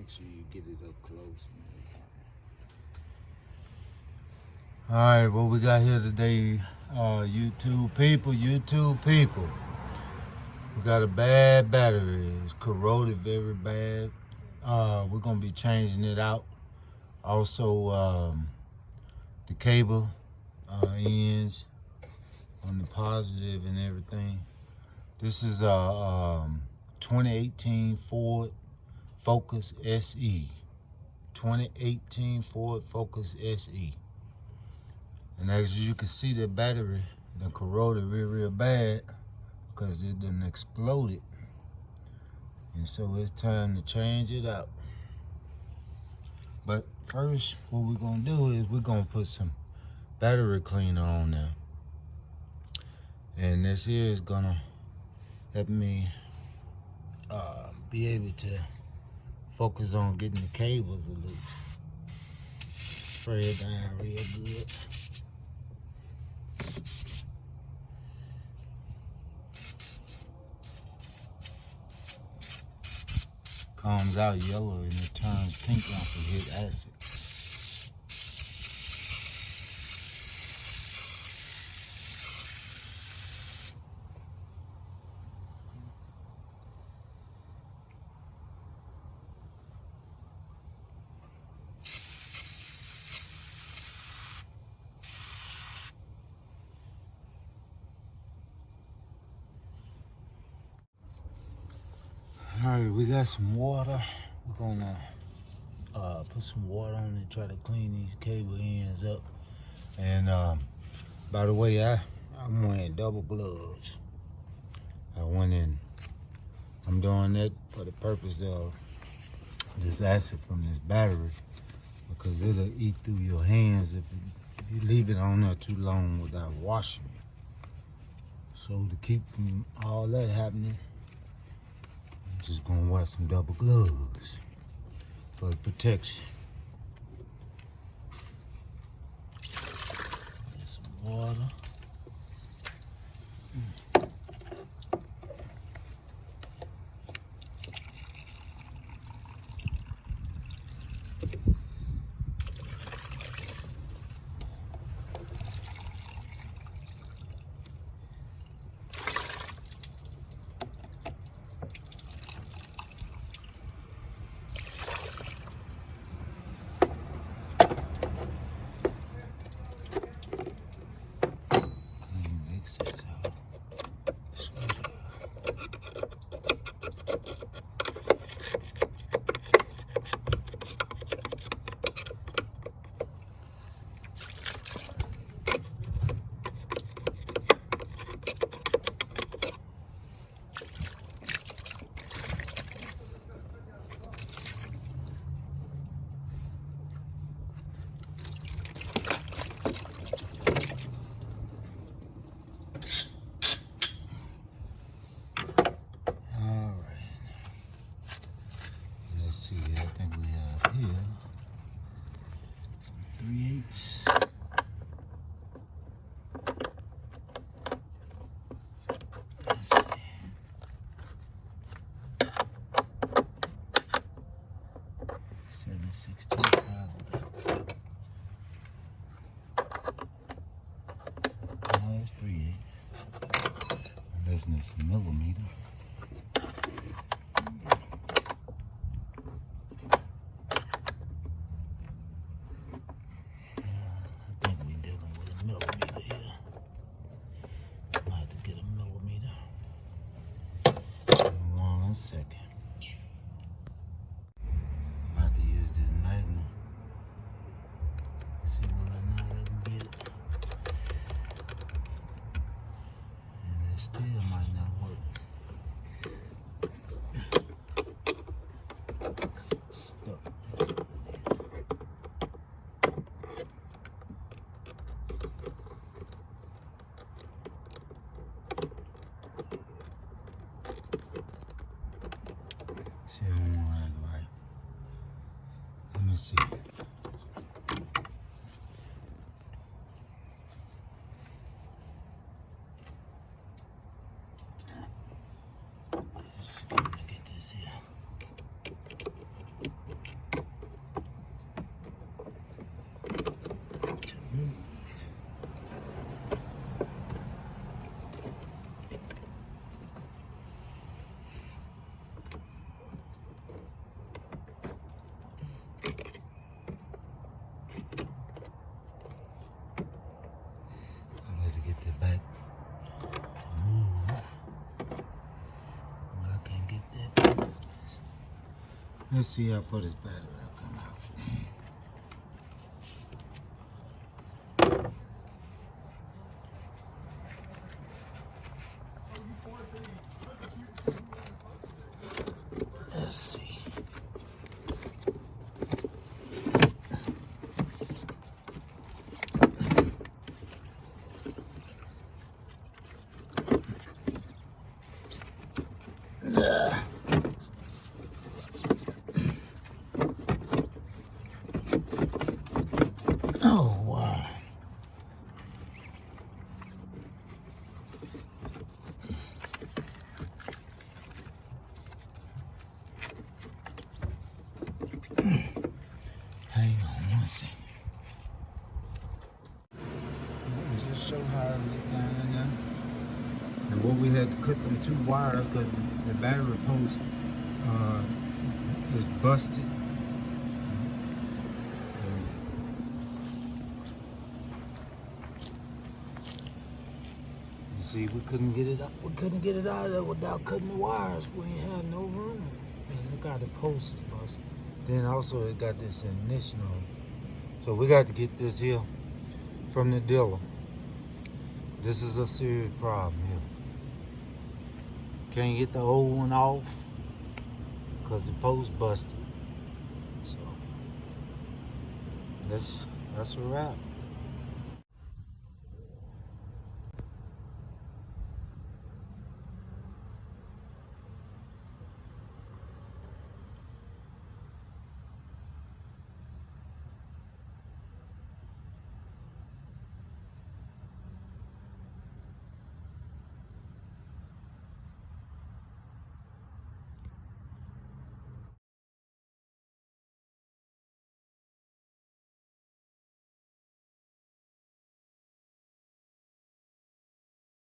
make sure you get it up close. All right, what we got here today, YouTube people. We got a bad battery. It's corroded very bad. We're gonna be changing it out. Also, the cable ends on the positive and everything. This is a 2018 Ford Focus SE. 2018 Ford Focus SE. And as you can see, the battery done corroded real bad because it done exploded. And so it's time to change it out. But first, what we're gonna do is we're gonna put some battery cleaner on there. And this here is gonna help me be able to focus on getting the cables loose. Spray it down real good. Comes out yellow and it turns pink once it hit acid. All right, we got some water. We're gonna put some water on it, try to clean these cable ends up. And by the way, I'm wearing double gloves. I'm doing that for the purpose of this acid from this battery, because it'll eat through your hands if you leave it on there too long without washing it. So to keep from all that happening, I'm just gonna wear some double gloves for protection. Get some water. Let's see, I think we have here some 3/8. Let's see. $7.16 probably. No, it's 3/8. Unless it's a millimeter. Millimeter here. I have to get a millimeter. 1 second. I'm about to use this Magnum. See whether or not I can get it. And it still might not work. It's stuck. See, I don't want to act right. Let me see. Let's see if I can get this here. Let's see how far this battery will come out. Let's see. Oh, wow. Hang on one second. Just show how it look down in there. And what we had to cut them 2 wires because the battery post is busted. You see, we couldn't get it up. We couldn't get it out of there without cutting the wires. We ain't had no room. And look how the post is busted. Then also it got this ignition on. So we got to get this here from the dealer. This is a serious problem here. Can't get the old one off because the post busted. So that's a wrap.